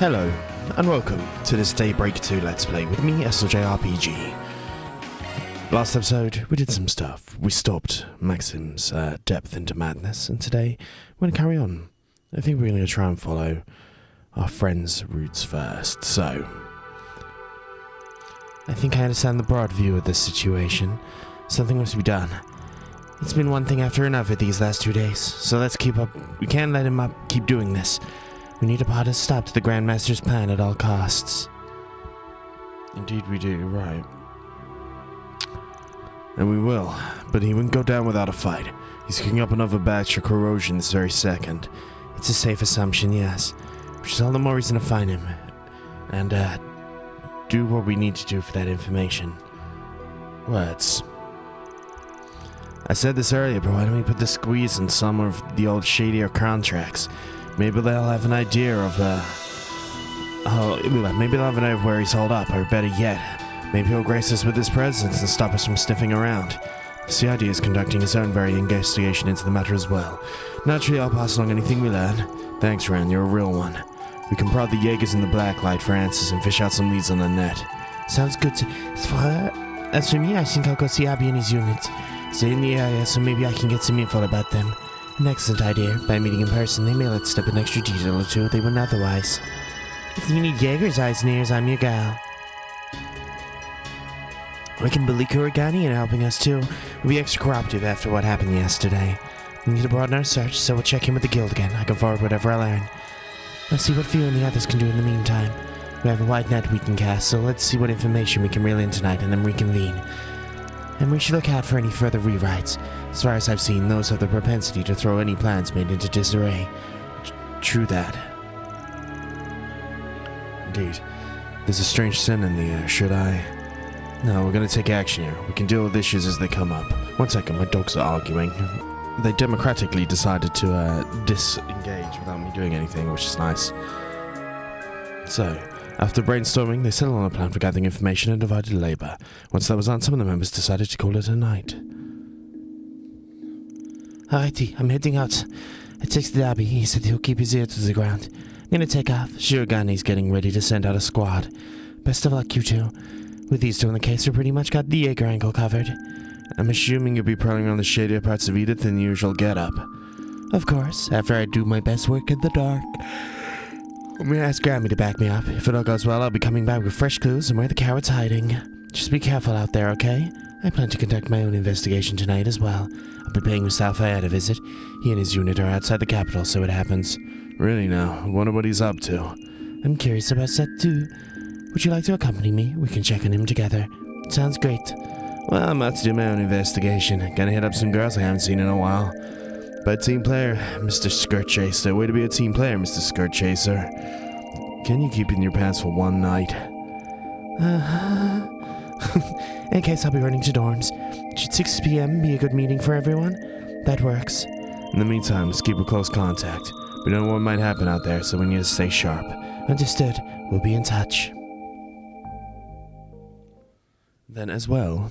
Hello, and welcome to this Daybreak II Let's Play with me, SLJRPG. Last episode, we did some stuff. We stopped Maxim's depth into madness, and today, we're going to carry on. I think we're going to try and follow our friend's routes first, so... I think I understand the broad view of this situation. Something must be done. It's been one thing after another these last 2 days, so let's keep up. We can't let him keep doing this. We need to put a stop to the Grandmaster's plan at all costs. Indeed we do, right. And we will, but he wouldn't go down without a fight. He's cooking up another batch of corrosion this very second. It's a safe assumption, yes. Which is all the more reason to find him. And, do what we need to do for that information. Words. I said this earlier, but why don't we put the squeeze in some of the old shadier contracts? Maybe they'll have an idea of, maybe they'll have an idea of where he's holed up, or better yet, maybe he'll grace us with his presence and stop us from sniffing around. The CID is conducting its own very investigation into the matter as well. Naturally, I'll pass along anything we learn. Thanks, Ren, you're a real one. We can prod the Jaegers in the blacklight for answers and fish out some leads on the net. Sounds good to... As for me, I think I'll go see Abby and his unit. Stay in the area, so maybe I can get some info about them. An excellent idea. By meeting in person, they may let slip an extra detail or two they wouldn't otherwise. If you need Jaeger's eyes and ears, I'm your gal. We can believe Kuragani in helping us too. We'll be extra cooperative after what happened yesterday. We need to broaden our search, so we'll check in with the guild again. I can forward whatever I learn. Let's see what Few and the others can do in the meantime. We have a wide net we can cast, so let's see what information we can reel in tonight and then reconvene. And we should look out for any further rewrites. As far as I've seen, those have the propensity to throw any plans made into disarray. True that. Indeed. There's a strange sin in the air, should I? No, we're gonna take action here. We can deal with issues as they come up. One second, my dogs are arguing. They democratically decided to disengage without me doing anything, which is nice. So, after brainstorming, they settled on a plan for gathering information and divided labor. Once that was done, some of the members decided to call it a night. Alrighty, I'm heading out. I texted Abby. He said he'll keep his ear to the ground. I'm gonna take off. Shiragani's getting ready to send out a squad. Best of luck, you two. With these two in the case, we pretty much got the Jaeger angle covered. I'm assuming you'll be prowling around the shadier parts of Edith in the usual get-up. Of course, after I do my best work in the dark. I'm gonna ask Grammy to back me up. If it all goes well, I'll be coming back with fresh clues and where the coward's hiding. Just be careful out there, okay? I plan to conduct my own investigation tonight as well. I'll be paying Mr. Fayed a visit. He and his unit are outside the capital, so it happens. Really now, wonder what he's up to. I'm curious about that too. Would you like to accompany me? We can check on him together. Sounds great. Well, I'm about to do my own investigation. Gonna hit up some girls I haven't seen in a while. But team player, Mr. Skirt Chaser. Way to be a team player, Mr. Skirt Chaser. Can you keep it in your pants for one night? In case I'll be running to dorms. Should 6 p.m. be a good meeting for everyone? That works. In the meantime, let's keep a close contact. We don't know what might happen out there, so we need to stay sharp. Understood. We'll be in touch. Then as well...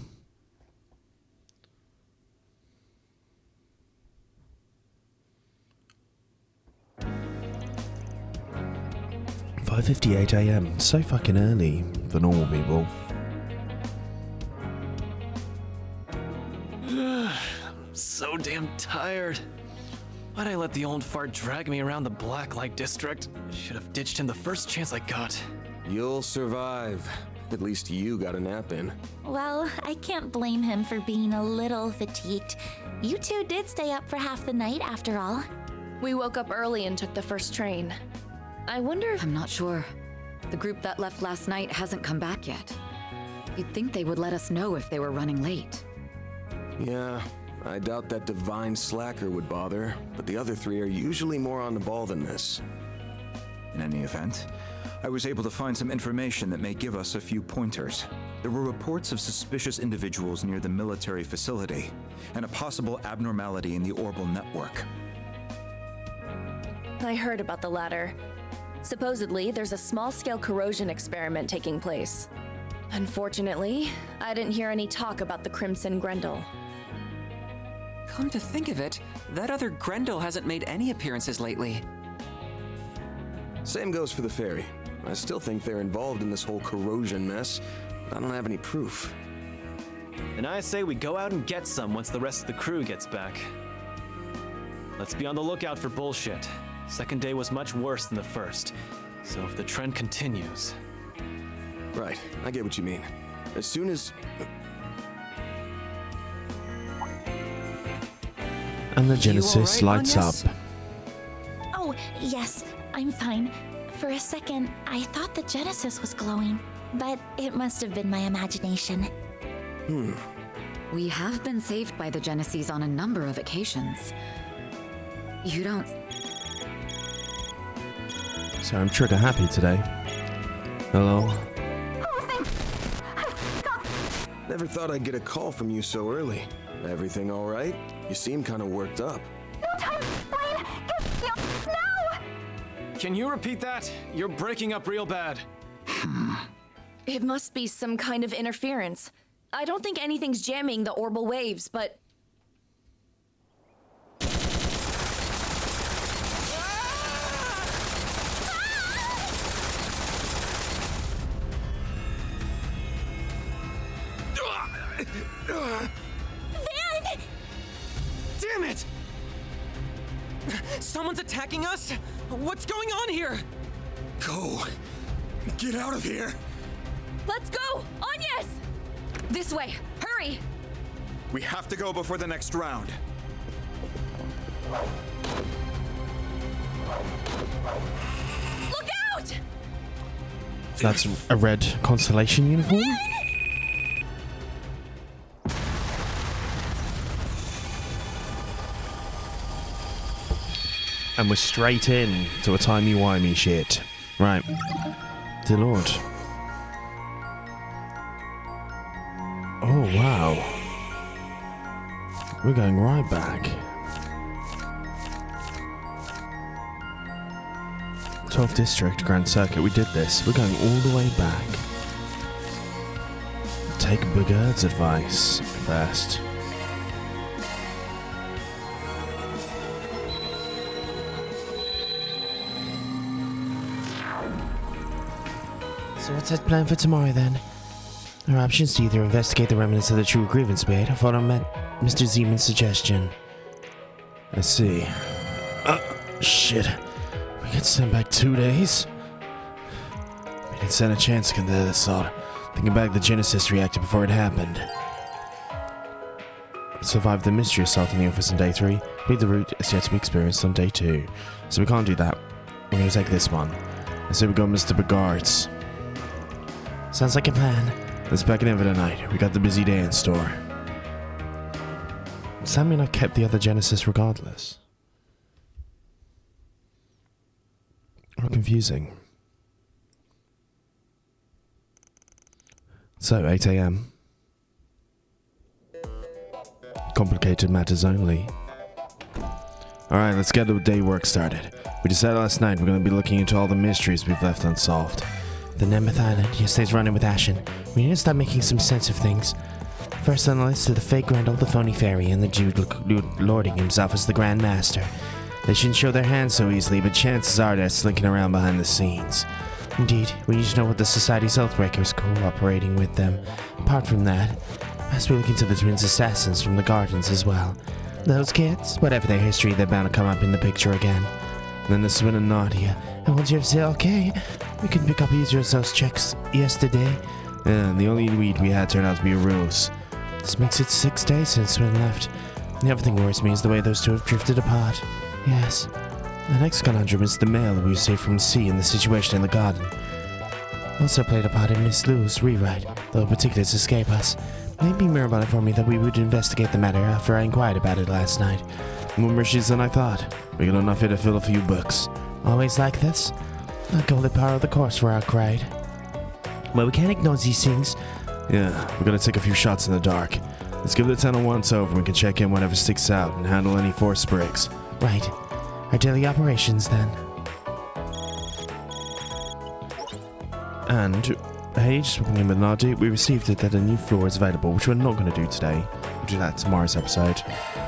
5:58 a.m. So fucking early for normal people. I'm so damn tired. Why'd I let the old fart drag me around the Blacklight district? Should have ditched him the first chance I got. You'll survive. At least you got a nap in. Well, I can't blame him for being a little fatigued. You two did stay up for half the night after all. We woke up early and took the first train. I wonder if... I'm not sure. The group that left last night hasn't come back yet. You'd think they would let us know if they were running late. Yeah, I doubt that divine slacker would bother, but the other three are usually more on the ball than this. In any event, I was able to find some information that may give us a few pointers. There were reports of suspicious individuals near the military facility, and a possible abnormality in the orbital network. I heard about the latter. Supposedly, there's a small-scale corrosion experiment taking place. Unfortunately, I didn't hear any talk about the Crimson Grendel. Come to think of it, that other Grendel hasn't made any appearances lately. Same goes for the ferry. I still think they're involved in this whole corrosion mess. I don't have any proof. And I say we go out and get some once the rest of the crew gets back. Let's be on the lookout for bullshit. Second day was much worse than the first, so if the trend continues... Right, I get what you mean. As soon as... And the Gensis lights up. Oh, yes, I'm fine. For a second, I thought the Genesis was glowing, but it must have been my imagination. We have been saved by the Genesis on a number of occasions. You don't... So I'm trigger happy today. Hello? Never thought I'd get a call from you so early. Everything all right? You seem kind of worked up. Can you repeat that? You're breaking up real bad. It must be some kind of interference. I don't think anything's jamming the orbal waves, but... Damn it! Someone's attacking us? What's going on here? Go! Get out of here! Let's go! Anyas! This way! Hurry! We have to go before the next round. Look out! That's a red constellation uniform? And we're straight in to a timey-wimey shit. Right. Dear Lord. Oh, wow. We're going right back. 12th District, Grand Circuit. We did this. We're going all the way back. Take Bogard's advice first. So what's that plan for tomorrow then? Our options to either investigate the remnants of the true grievance bait or follow Mr. Zeman's suggestion. Let's see. Shit. We get sent back 2 days? We didn't stand a chance against the assault. Thinking back, the Genesis reacted before it happened. Survived the mystery assault in the office on day 3. Read the route is yet to be experienced on day 2. So we can't do that. We're gonna take this one. I say we go Mr. Bogard's. Sounds like a plan. Let's pack it in for tonight. We got the busy day in store. Does that mean I kept the other Genesis regardless? Or confusing? So, 8 AM. Complicated matters only. Alright, let's get the day work started. We decided last night we're going to be looking into all the mysteries we've left unsolved. The Nemeth Island, yesterday's running with Ashen. We need to start making some sense of things. First on the list are the fake Grendel, the phony fairy, and the Jude lording himself as the Grand Master. They shouldn't show their hands so easily, but chances are they're slinking around behind the scenes. Indeed, we need to know what the Society's Oathbreakers cooperating with them. Apart from that, as we look into the twins assassins from the gardens as well. Those kids, whatever their history, they're bound to come up in the picture again. And then the Swin and Nadia. And once you have said okay, we couldn't pick up either of those checks yesterday. And the only lead we had turned out to be a ruse. This makes it 6 days since Swin left. And the other thing worries me is the way those two have drifted apart. Yes. The next conundrum is the mail that we received from C and the situation in the garden. Also played a part in Miss Lou's rewrite, though particulars escape us. Maybe Mirabelle informed me that we would investigate the matter after I inquired about it last night. More mysteries than I thought. We got enough here to fill a few books. Always like this? I'll call the power of the course for Arkride. Well, we can't ignore these things. Yeah, we're gonna take a few shots in the dark. Let's give the tunnel once over and we can check in whatever sticks out and handle any force breaks. Right. Our daily operations, then. And, hey, just walking in with Nadia, we received it that a new floor is available, which we're not going to do today. We'll do that tomorrow's episode.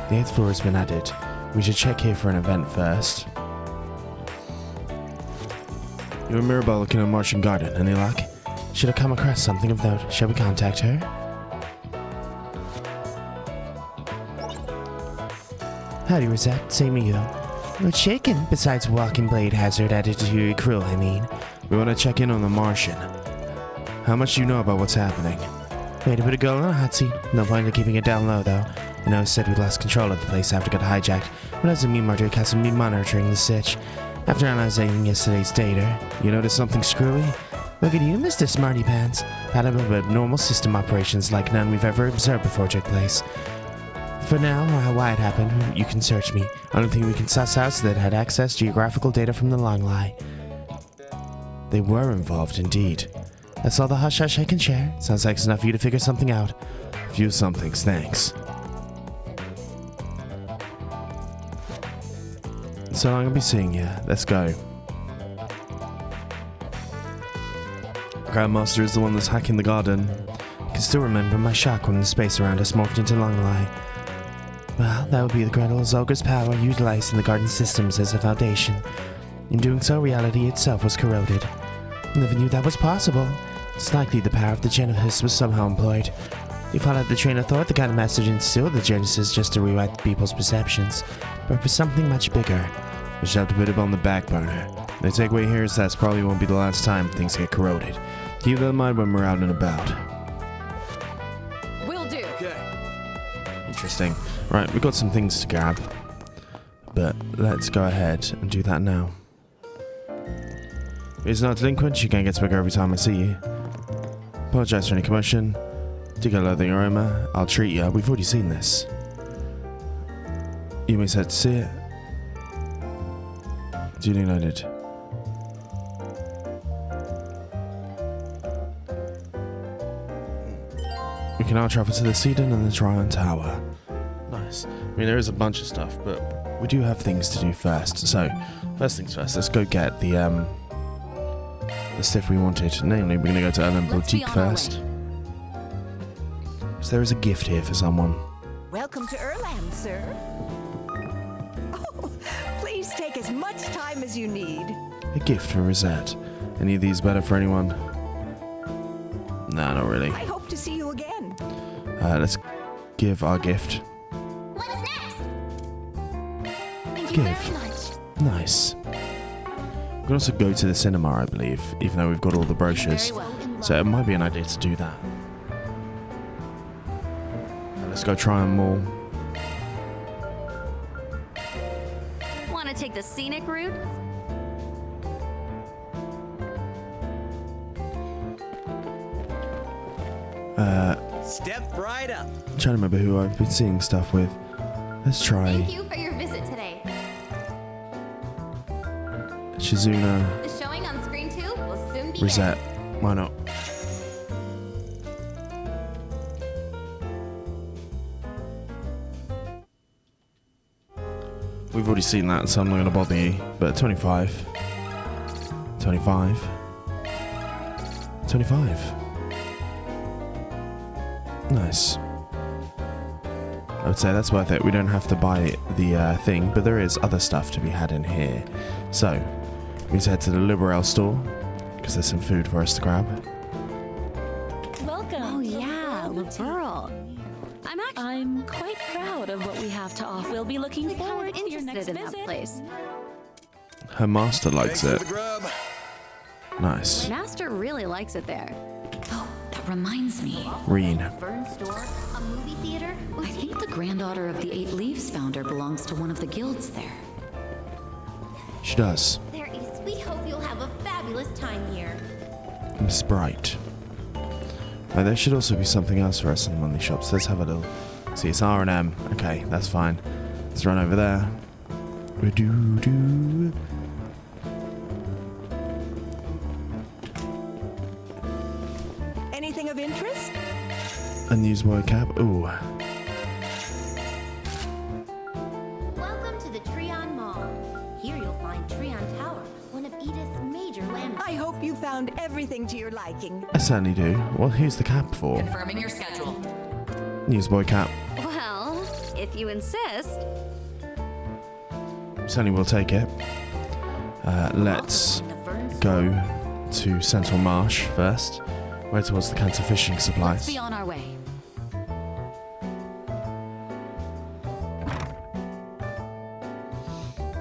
The 8th floor has been added. We should check here for an event first. You and Mirabelle looking at Martian Garden. Any luck? Should have come across something of note. Shall we contact her? Howdy, Rosette. Same to you. What's shaking? Besides walking blade hazard added to your crew, I mean. We want to check in on the Martian. How much do you know about what's happening? Wait a bit of girl on a hot seat. No point in keeping it down low, though. I know I said we lost control of the place after it got hijacked, but doesn't mean Marduk hasn't been monitoring the sitch. After analyzing yesterday's data, you notice something screwy? Look at you, Mr. Smarty Pants. Had of abnormal system operations like none we've ever observed before took place. For now, why it happened, you can search me. Only thing we can suss out is that it had access to geographical data from the long lie. They were involved, indeed. That's all the hush-hush I can share. Sounds like it's enough for you to figure something out. Few somethings, thanks. So long I'll be seeing you. Let's go. Grandmaster is the one that's hacking the garden. I can still remember my shock when the space around us morphed into Longlai. Well, that would be the Grendel Zolgar's power utilized in the garden systems as a foundation. In doing so, reality itself was corroded. Never knew that was possible. It's likely the power of the Gensis was somehow employed. You followed the train of thought, the kind of master didn't steal the Gensis just to rewrite people's perceptions, but for something much bigger. We shall have to put it on the back burner. The takeaway here is that probably won't be the last time things get corroded. Keep that in mind when we're out and about. Will do. Okay. Interesting. Right, we've got some things to grab, but let's go ahead and do that now. It's not delinquent, your gang gets bigger every time I see you. Apologize for any commotion. Dig a loathing aroma, I'll treat you. We've already seen this. You may set to see it. Duly noted. We can now travel to the Cedon and the Tryon Tower. Nice. I mean, there is a bunch of stuff, but we do have things to do first. So, first things first, let's go get the stuff we wanted. Namely, we're going to go to Ellen Boutique first. So there is a gift here for someone. Welcome to Erland, sir. Oh, please take as much time as you need. A gift for Rosette. Any of these better for anyone? Nah, not really. I hope to see you again. Let's give our gift. What's next? Thank you Give. very much. Nice. We can also go to the cinema, I believe, even though we've got all the brochures. Very well. So it might be an idea to do that. Let's go try them all. Want to take the scenic route? Step right up. I'm trying to remember who I've been seeing stuff with. Let's try Thank you for your visit today. Shizuna, The showing on screen 2 will soon be Rosette. Why not? We've already seen that, so I'm not going to bother you. But 25. 25. 25. Nice. I would say that's worth it. We don't have to buy the thing, but there is other stuff to be had in here. So, we head to the Liberale store, because there's some food for us to grab. Welcome. Oh yeah, Liberale. I'm quite proud of what we have to offer. We'll be looking Kind forward of to your next interested in visit. that place. Her master likes it. Nice. Master really likes it there. Oh, that reminds me. Reen. Burn store, a movie theater. I think the granddaughter of the Eight Leaves founder belongs to one of the guilds there. She does. There is. We hope you'll have a fabulous time here. Miss Bright. There should also be something else for us in one of these shops. Let's have a little... See, it's R&M. Okay, that's fine. Let's run over there. Do-do. Anything of interest? A newsboy cap. Ooh. Welcome to the Tryon Mall. Here you'll find Tryon Tower, one of Edith's major landmarks. I hope you found everything to your liking. I certainly do. Well, who's the cap for? Confirming your schedule. Newsboy cap. Well, if you insist. Certainly will take it. Let's go to Central Marsh first, right towards the Cancer fishing supplies. Let's be on our way.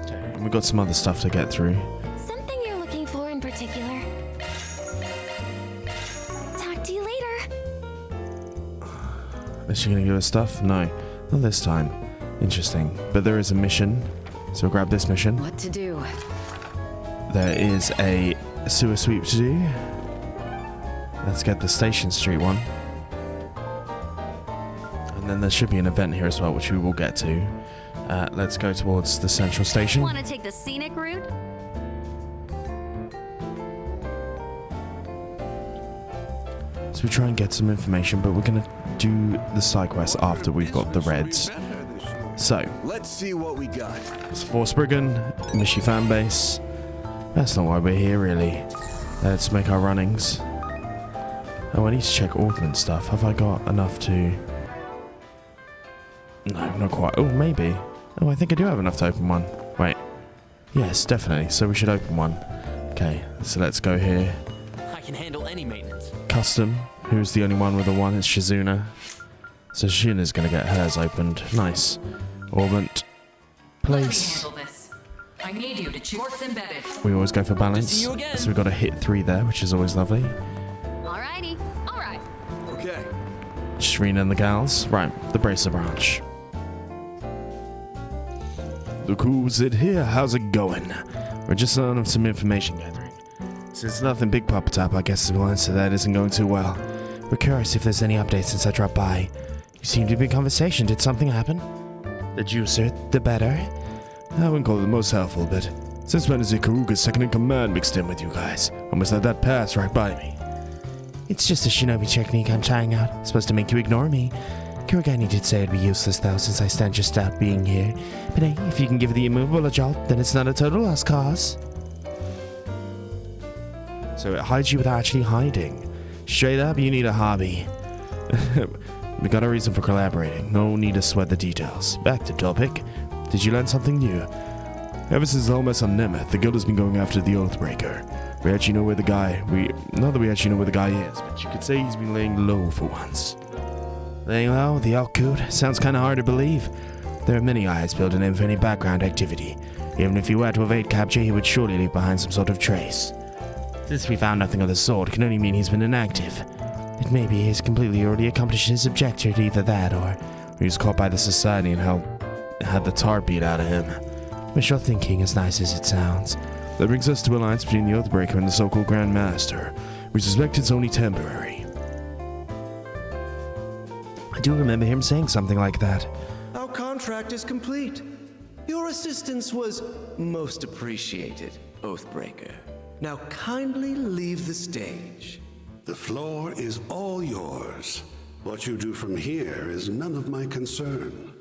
Okay, and we've got some other stuff to get through. Something you're looking for in particular? Talk to you later. Is she gonna give us stuff? No, not this time. Interesting. But there is a mission, so we'll grab this mission. What to do? There is a sewer sweep to do. Let's get the Station Street one. And then there should be an event here as well, which we will get to. Let's go towards the Central Station. Want to take the scenic route? So we try and get some information, but we're going to do the side quest after we've got the reds. So, Let's see what we got. it's for Spriggan, Mishy fanbase. That's not why we're here, really. Let's make our runnings. Oh, I need to check Augment stuff. Have I got enough to... No, not quite. Oh, maybe. Oh, I think I do have enough to open one. Wait. Yes, definitely. So we should open one. Okay, so let's go here. I can handle any maintenance. Custom. Who's the only one with a 1? It's Shizuna. So Shizuna's going to get hers opened. Nice. Augment. Place. I need you to choose embedded. We always go for balance. See you again. So we've got a hit 3 there, which is always lovely. Alrighty. Alright. Okay. Shreen and the gals. Right, the Bracer branch. Look who's it here. How's it going? We're just on some information gathering. Since nothing big popped up, I guess the answer to that isn't going too well. We're curious if there's any updates since I dropped by. You seem to be in conversation. Did something happen? The juicer, the better. I wouldn't call it the most helpful, but since when is Ikaruga's second-in-command mixed in with you guys? Almost let that pass right by me. It's just a shinobi technique I'm trying out. It's supposed to make you ignore me. Kurogani did say it'd be useless though, since I stand just out being here. But hey, if you can give the immovable a jolt, then it's not a total lost cause. So it hides you without actually hiding. Straight up, you need a hobby. We got a reason for collaborating. No need to sweat the details. Back to topic. Did you learn something new? Ever since the whole mess on Nemeth, the guild has been going after the Oathbreaker. We actually know where the guy... Not that we actually know where the guy is, but you could say he's been laying low for once. Laying low? The Elkcoot? Sounds kinda hard to believe. There are many eyes building in for any background activity. Even if he were to evade capture, he would surely leave behind some sort of trace. Since we found nothing of the sort, it can only mean he's been inactive. It may be he's completely already accomplished his objective, either that or he was caught by the society and had the tar beat out of him. Wishful thinking, as nice as it sounds. That brings us to alliance between the Oathbreaker and the so-called Grand Master. We suspect it's only temporary. I do remember him saying something like that. Our contract is complete. Your assistance was most appreciated, Oathbreaker. Now kindly leave the stage. The floor is all yours. What you do from here is none of my concern.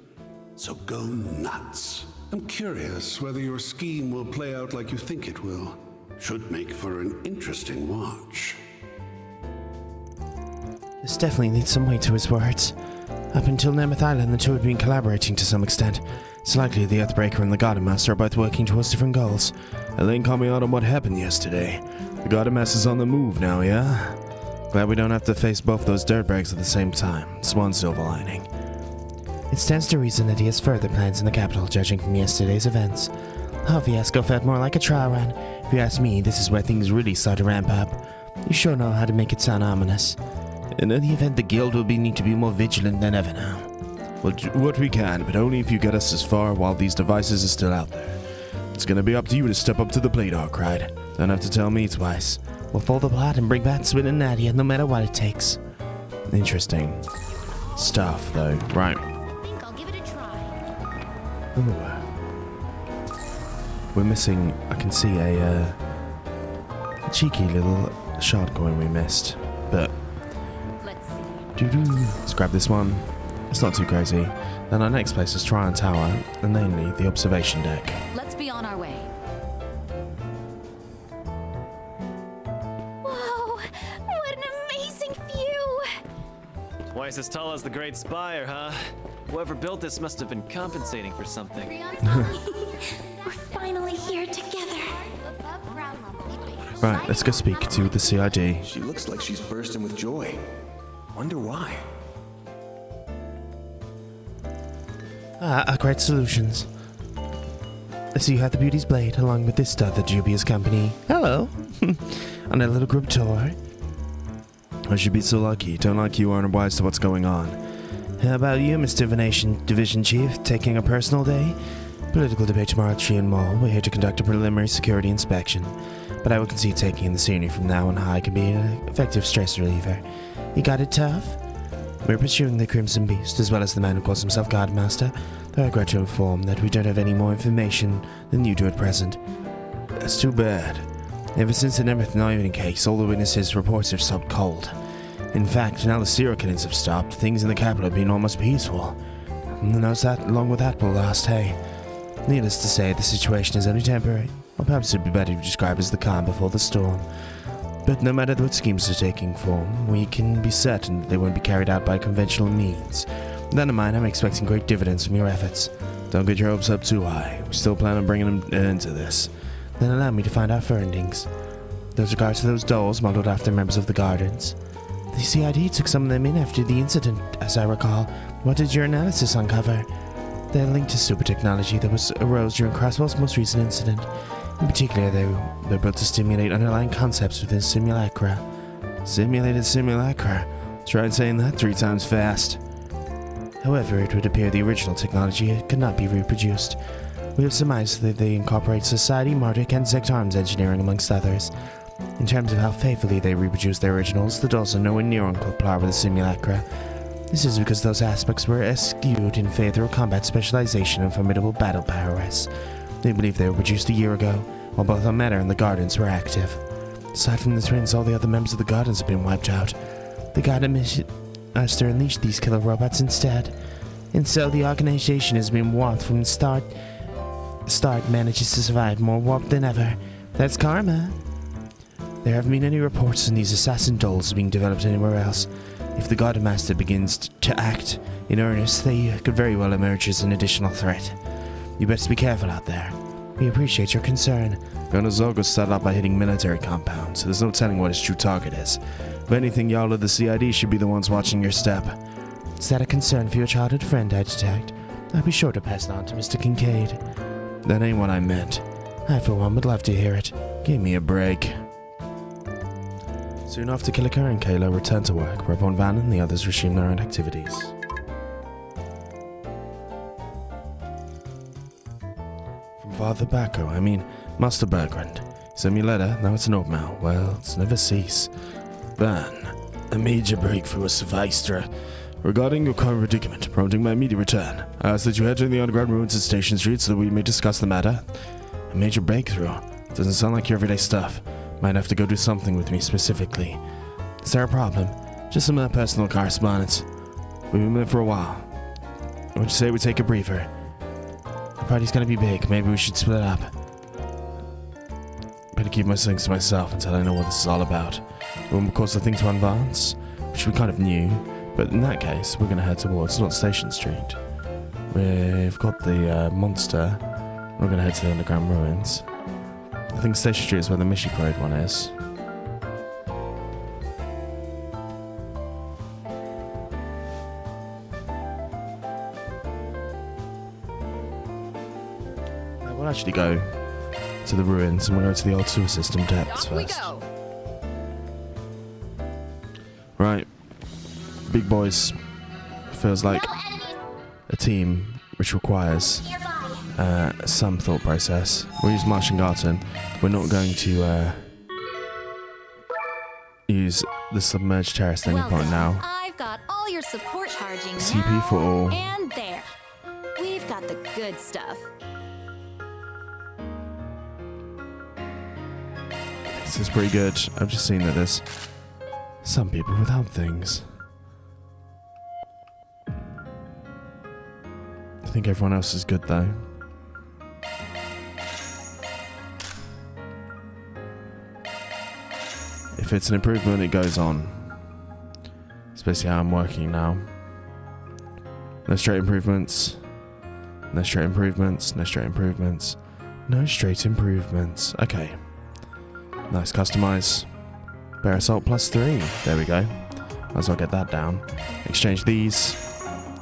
So go nuts. I'm curious whether your scheme will play out like you think it will. Should make for an interesting watch. This definitely needs some weight to his words. Up until Nemeth Island, the two had been collaborating to some extent. It's likely the Oathbreaker and the Garden Master are both working towards different goals. Elaine called me out on what happened yesterday. The Garden Master's on the move now, yeah? Glad we don't have to face both those dirtbags at the same time. It's one silver lining. It stands to reason that he has further plans in the capital, judging from yesterday's events. Our fiasco felt more like a trial run. If you ask me, this is where things really start to ramp up. You sure know how to make it sound ominous. In any event, the guild will need to be more vigilant than ever now. We'll do what we can, but only if you get us as far while these devices are still out there. It's gonna be up to you to step up to the plate, Arkride. Don't have to tell me twice. We'll fold the plot and bring back Swin and Nadia, no matter what it takes. Interesting stuff, though. Right. I'll give it a try. Ooh. We're missing, I can see a cheeky little shard coin we missed. But, let's grab this one. It's not too crazy. Then our next place is Tryon Tower, and namely the observation deck. Let's be on our way. Whoa! What an amazing view! Twice as tall as the Great Spire, huh? Whoever built this must have been compensating for something. We're finally here together. Right, let's go speak to the CID. She looks like she's bursting with joy. Wonder why. Arkride Solutions. I see you have the Beauty's Blade along with this other dubious company. Hello. On a little group tour. I should be so lucky. Don't like you aren't wise to what's going on. How about you, Mr. Division Chief? Taking a personal day? Political debate tomorrow at Trian Mall. We're here to conduct a preliminary security inspection. But I will concede taking in the scenery from now on high can be an effective stress reliever. You got it tough? We're pursuing the Crimson Beast, as well as the man who calls himself Godmaster, though I regret to inform that we don't have any more information than you do at present. That's too bad. Ever since the Nemeth Naivin case, all the witnesses' reports have stopped cold. In fact, now the serial killings have stopped, things in the capital have been almost peaceful. And along with that will last, hey. Needless to say, the situation is only temporary, or perhaps it'd be better to describe as the calm before the storm. But no matter what schemes are taking form, we can be certain that they won't be carried out by conventional means. With that in mind, I'm expecting great dividends from your efforts. Don't get your hopes up too high. We still plan on bringing an end to this. Then allow me to find our findings. Those regards to those dolls modeled after members of the Guardians. The CID took some of them in after the incident, as I recall. What did your analysis uncover? They're linked to super technology that arose during Croswell's most recent incident. In particular, they're built to stimulate underlying concepts within simulacra. Simulated simulacra. Try saying that 3 times fast. However, it would appear the original technology could not be reproduced. We have surmised that they incorporate Society, Marduk, and Zect Arms engineering amongst others. In terms of how faithfully they reproduce their originals, the dolls are nowhere near on par with the simulacra. This is because those aspects were eschewed in favor of combat specialization and formidable battle prowess. They believe they were produced a year ago, while both our Meta and the Guardians were active. Aside from the twins, all the other members of the Guardians have been wiped out. The Guardian mission is to unleash these killer robots instead. And so the organization has been warped from the start. Manages to survive more warped than ever. That's karma. There haven't been any reports on these assassin dolls being developed anywhere else. If the God Master begins to act in earnest, they could very well emerge as an additional threat. You best be careful out there. We appreciate your concern. Gonozolgo started out by hitting military compounds, so there's no telling what his true target is. If anything, y'all of the CID should be the ones watching your step. Is that a concern for your childhood friend, I detect? I'll be sure to pass it on to Mr. Kincaid. That ain't what I meant. I, for one, would love to hear it. Give me a break. Soon after Killiker and Kayla returned to work, whereupon Van and the others resumed their own activities. From Father Master Bergrand. He sent me a letter, now it's an oatmeal. Well, it's never cease. Van, a major breakthrough has sufficed regarding your current predicament, prompting my immediate return. I ask that you head to the underground ruins at Station Street so that we may discuss the matter. A major breakthrough? Doesn't sound like your everyday stuff. Might have to go do something with me specifically. Is there a problem? Just some personal correspondence. We've been there for a while. Would you say we take a breather? The party's gonna be big. Maybe we should split up. Better keep my things to myself until I know what this is all about. Well, of course, the things to advance, which we kind of knew. But in that case, we're gonna head towards not Station Street. We've got the monster. We're gonna head to the underground ruins. I think Station Street is where the Mission Parade one is. We'll actually go to the ruins and we'll go to the old sewer system depths first. Right. Big boys. Feels like a team which requires some thought process. We'll use Martian Garten. We're not going to use the submerged terrace at any point now. I've got all your support charging CP now, for all. and there. We've got the good stuff. This is pretty good. I've just seen that there's some people without things. I think everyone else is good though. If it's an improvement, it goes on. It's basically how I'm working now. No straight improvements. No straight improvements. No straight improvements. No straight improvements. Okay. Nice, customize. Bear assault +3. There we go. Might as well get that down. Exchange these.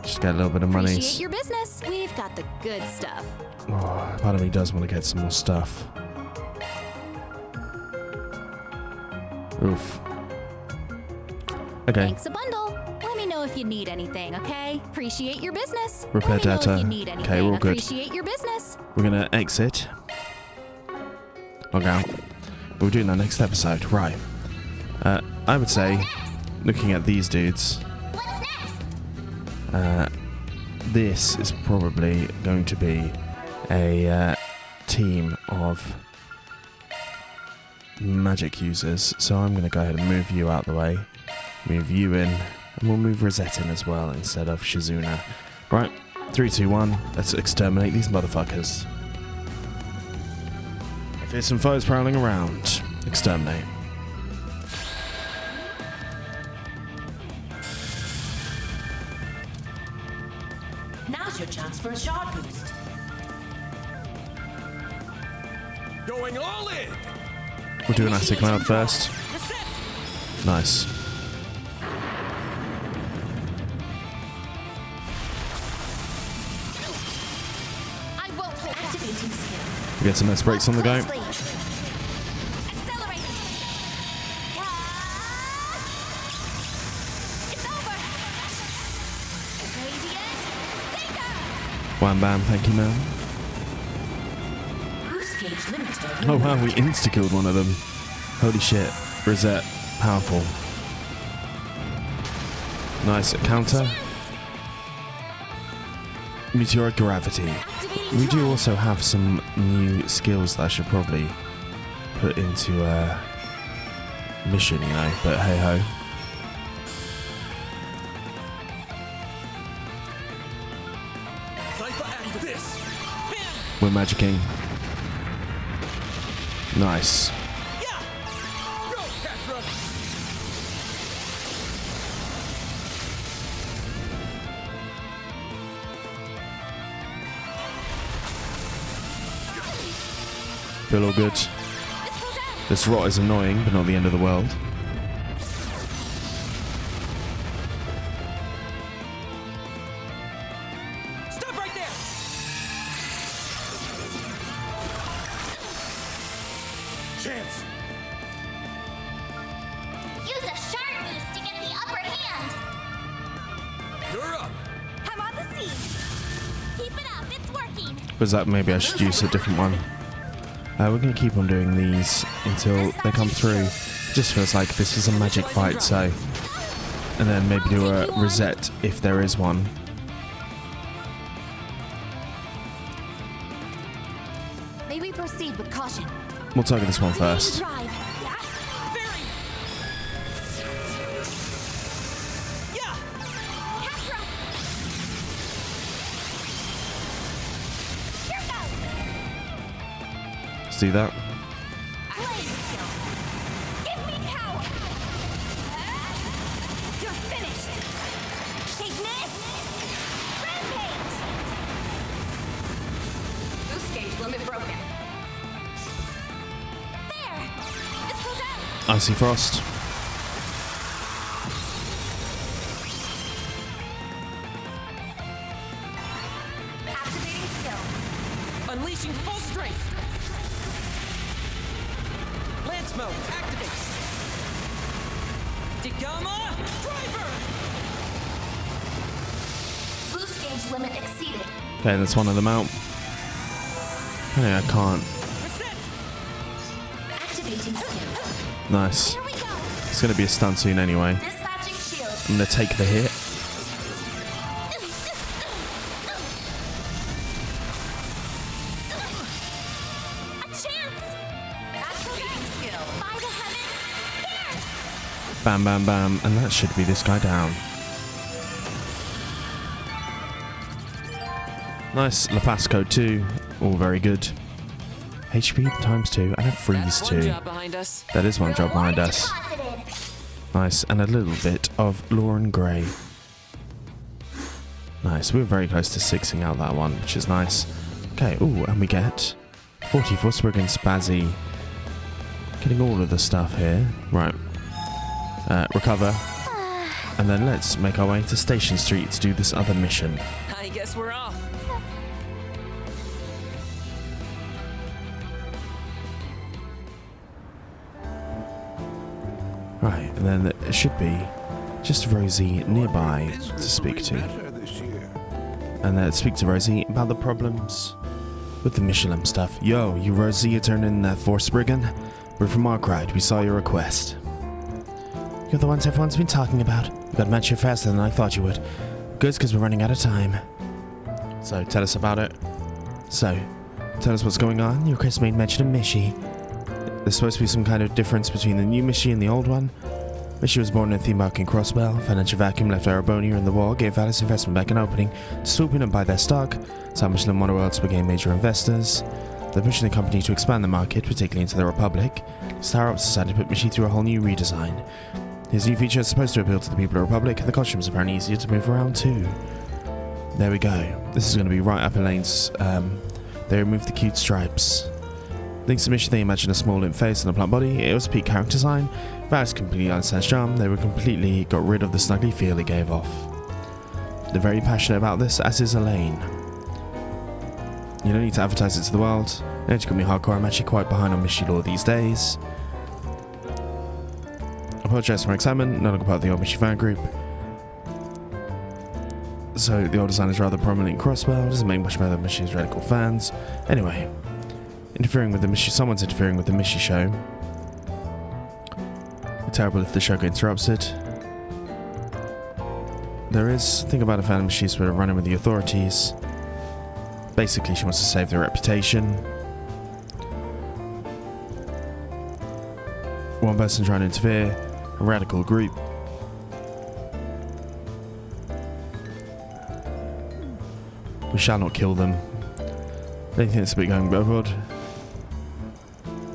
Just get a little bit of money. Appreciate your business. We've got the good stuff. Oh, part of me does want to get some more stuff. Oof. Okay. Thanks a bundle. Let me know if you need anything, okay? Appreciate your business. Repair Let me know data. if you need anything. Okay, we're all good. Appreciate your business. We're gonna exit. Log out. We'll do in the next episode. Right. I would say, looking at these dudes, this is probably going to be a team of magic users. So I'm going to go ahead and move you out the way, move you in, and we'll move Rosette in as well instead of Shizuna. Right, 3, 2, 1, let's exterminate these motherfuckers. If there's some foes prowling around, exterminate. Now's your chance for a shot boost. Going all in! We'll do an acid cloud first. Nice. I won't hold activating skill. We get some S breaks on the go. Accelerate. It's over. Radiant Seeker. Wham bam, thank you, man. Boost gauge limited. Oh wow, we insta-killed one of them. Holy shit. Rosette, powerful. Nice, counter. Meteoric gravity. We do also have some new skills that I should probably put into a mission, you know, but hey ho. We're magicking. Nice. Feel all good. This rot is annoying, but not the end of the world. Stop right there! Chance! Use a sharp boost to get the upper hand. You're up! I'm on the scene. Keep it up, it's working. Was that maybe I should use a different one? We're going to keep on doing these until they come through. Just feels like this is a magic fight, so... And then maybe do a Rosette if there is one. Maybe proceed with caution. We'll target this one first. Drive. Let's do that. Give me power. You're finished. Ignis. Rampage. Boost gauge limit broken. There. This goes out. Icy Frost. Activating skill. Unleashing full strength! Lance mode, activate! Digama, driver! Boost gauge limit exceeded. Okay, that's one of them out. Hey, I can't. Activating skill. Nice. Here we go. It's going to be a stun soon anyway. Dispatching shield. I'm going to take the hit. A chance. Activating skill. By the heavens. Here. Bam, bam, bam. And that should be this guy down. Nice. Lapasco 2. All very good. HP ×2 and a freeze That's one 2. job behind us. That is one job behind us. Nice. And a little bit of Lauren Grey. Nice. We were very close to 6ing out that one, which is nice. Okay. Ooh, and we get 40 for Spriggan Spazzy. Getting all of the stuff here. Right. Recover. And then let's make our way to Station Street to do this other mission. I guess we're off. Right, and then there should be just Rosie nearby to speak to. And then speak to Rosie about the problems with the Michelin stuff. Yo, you Rosie, you turned in that for Spriggan? We're from Arkride, we saw your request. You're the ones everyone's been talking about. You got much here faster than I thought you would. Good, because we're running out of time. So, tell us about it. So, tell us what's going on. Your Chris made mention of Mishi. There's supposed to be some kind of difference between the new Mishi and the old one. Mishi was born in a theme park in Crossbell. Financial vacuum left Arabonia in the wall, gave Alice investment back an opening to swoop in and buy their stock. So Michelin Monoworlds became major investors. They're pushing the company to expand the market, particularly into the Republic. Star-Ups decided to put Mishi through a whole new redesign. His new feature is supposed to appeal to the people of the Republic, and the costumes are apparently easier to move around too. There we go. This is going to be right up Elaine's. They removed the cute stripes. Link's submission, they imagined a small limp face and a plump body. It was peak character design. Val's completely understands charm. They were completely got rid of the snuggly feel he gave off. They're very passionate about this, as is Elaine. You don't need to advertise it to the world. Don't you got me hardcore, I'm actually quite behind on Mishi lore these days. I apologize for my excitement, no longer part of the old Mishi fan group. So the old design is rather prominent in Crossbell, doesn't make much better than Mishi's radical fans. Anyway. Someone's interfering with the Mishi show. It's terrible if the show gets interrupted. There is, think about a fan of Mishi's sort of running with the authorities. Basically, she wants to save their reputation. One person trying to interfere, a radical group. We shall not kill them. They think it's a bit going overboard.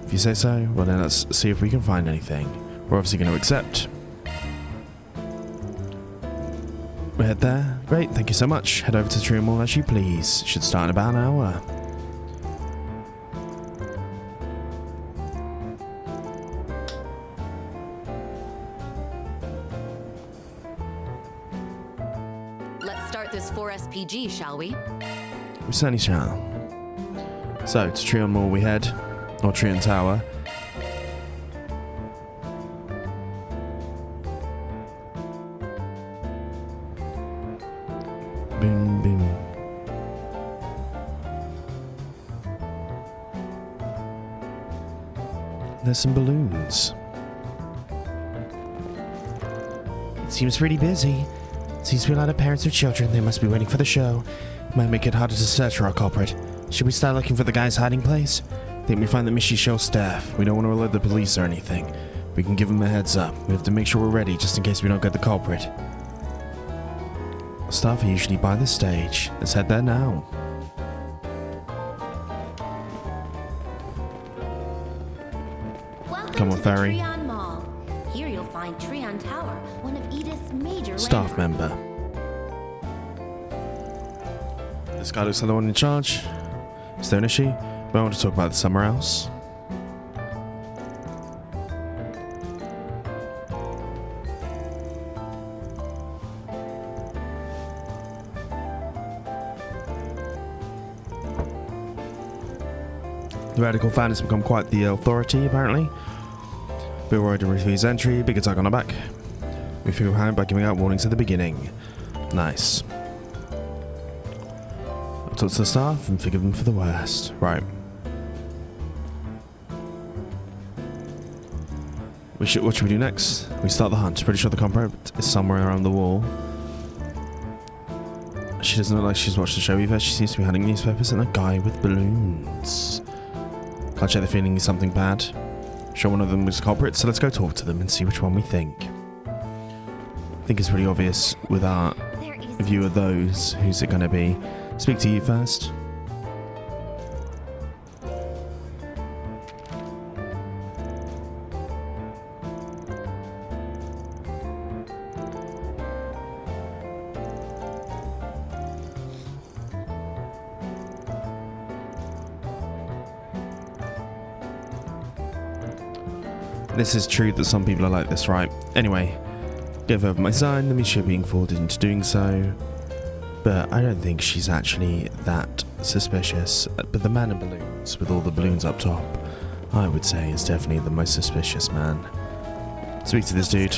If you say so, well then let's see if we can find anything. We're obviously going to accept. We head there. Great, thank you so much. Head over to the Tree Mall as you please. Should start in about an hour. Let's start this 4SPG, shall we? We certainly shall. So, to Trion Mall we head. Or Trion Tower. Boom, boom. There's some balloons. It seems pretty busy. Seems to be a lot of parents with children. They must be waiting for the show. Might make it harder to search for our culprit. Should we start looking for the guy's hiding place? Think we find the Mishi show staff. We don't want to alert the police or anything. We can give them a heads up. We have to make sure we're ready just in case we don't get the culprit. Staff are usually by the stage. Let's head there now. Come on, Ferry. Trion Mall. Here you'll find Trion Tower, one of Edith's major Staff member. This guy looks like the one in charge. Is there an issue? I want to talk about this somewhere else. The radical fan has become quite the authority, apparently. We're worried to refuse entry, big attack on our back. We figure behind by giving out warnings at the beginning. Nice. I'll talk to the staff and figure them for the worst. Right. What should we do next? We start the hunt. Pretty sure the culprit is somewhere around the wall. She doesn't look like she's watched the show either. She seems to be hunting newspapers and a guy with balloons. Can't shake the feeling he's something bad. Sure one of them was the culprit, so let's go talk to them and see which one we think. I think it's pretty obvious with our view of those. Who's it going to be? Speak to you first. This is true that some people are like this, right? Anyway, give over my sign, let me show being forwarded into doing so. But I don't think she's actually that suspicious. But the man in balloons, with all the balloons up top, I would say is definitely the most suspicious man. Speak to this dude.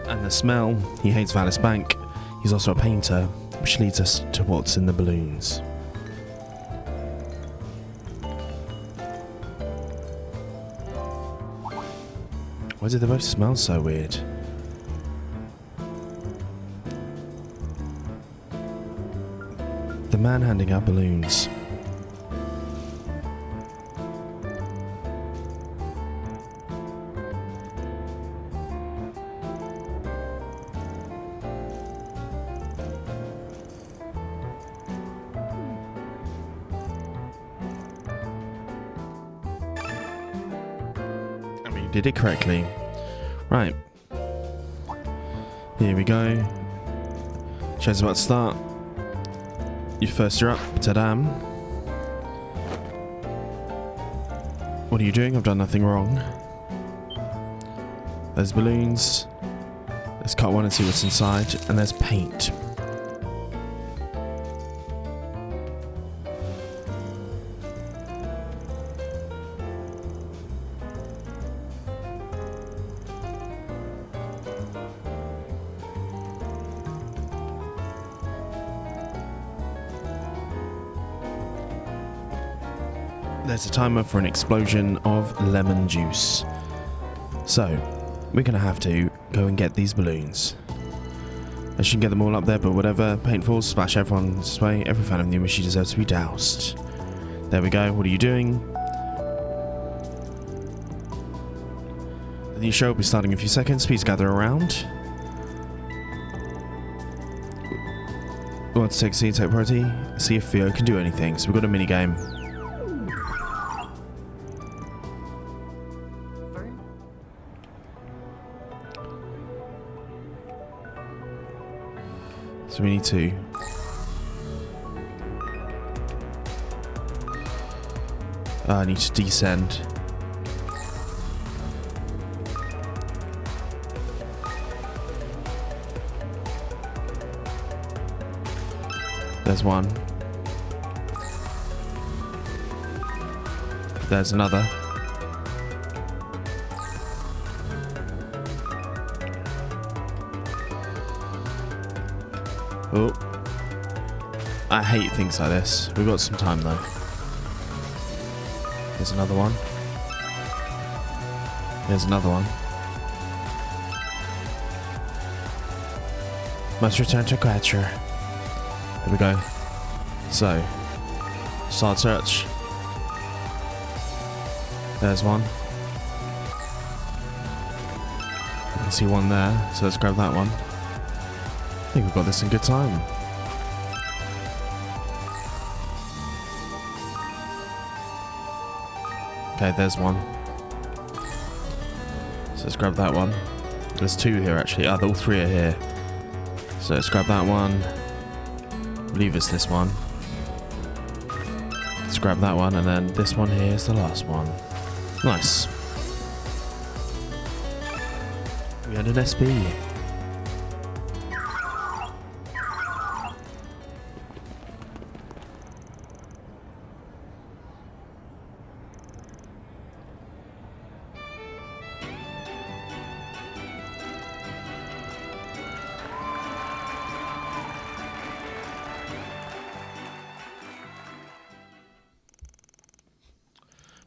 And the smell, he hates Valis Bank. He's also a painter, which leads us to what's in the balloons. Why do they both smell so weird? The man handing out balloons. Did it correctly. Right. Here we go. Show's about to start. You're up. Ta-dam. What are you doing? I've done nothing wrong. There's balloons. Let's cut one and see what's inside. And there's paint. There's a timer for an explosion of lemon juice. So, we're going to have to go and get these balloons. I shouldn't get them all up there, but whatever. Paint falls, splash everyone's way. Every fan of new she deserves to be doused. There we go. What are you doing? The new show will be starting in a few seconds. Please gather around. We want to take a seat, take priority. See if Theo can do anything. So we've got a mini game. So we need to I need to descend. There's one. There's another. Oh, I hate things like this. We've got some time though. There's another one. There's another one. Must return to Quatra. There we go. So, start search. There's one. I can see one there, so let's grab that one. I think we've got this in good time. Okay, there's one. So let's grab that one. There's two here actually. All three are here. So let's grab that one. Leave us this one. Let's grab that one, and then this one here is the last one. Nice. We had an SB.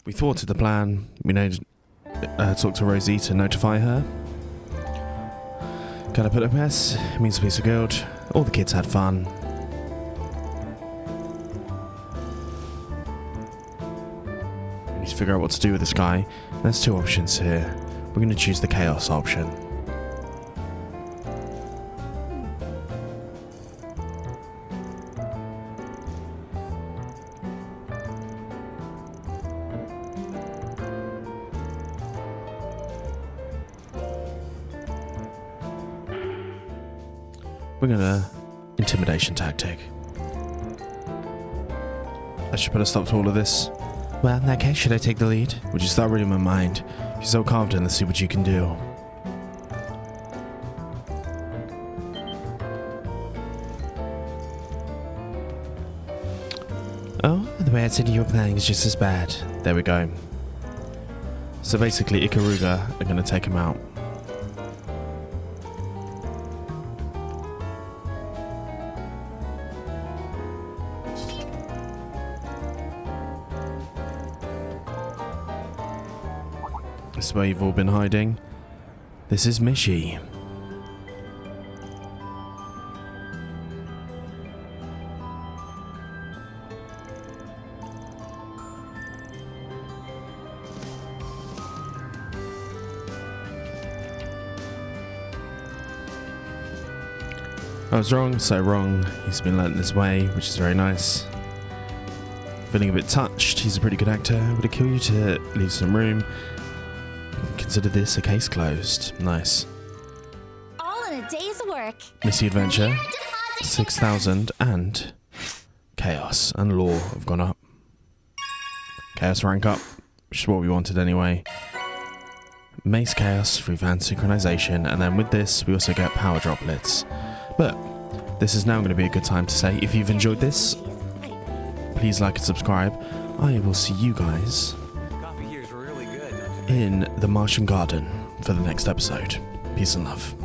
We thwarted the plan. We need to talk to Rosie to notify her. Gotta put a mess. It means a piece of guild. All the kids had fun. We need to figure out what to do with this guy. There's two options here. We're going to choose the chaos option. We're gonna intimidation tactic. I should put a stop to all of this. Well, in that case, should I take the lead? Would you start reading my mind? If you're so confident, let's see what you can do. Oh, the way I said you were playing is just as bad. There we go. So basically, Ikaruga are gonna take him out. This is where you've all been hiding. This is Mishi. I was wrong, so wrong. He's been letting his way, which is very nice. Feeling a bit touched. He's a pretty good actor. Would it kill you to leave some room? Consider this a case closed. Nice. All in a day's work. Missy Adventure, 6,000, and Chaos and Law have gone up. Chaos rank up, which is what we wanted anyway. Mace Chaos through Van Synchronization, and then with this we also get Power Droplets. But this is now going to be a good time to say, if you've enjoyed this, please like and subscribe. I will see you guys in the Martian Garden for the next episode. Peace and love.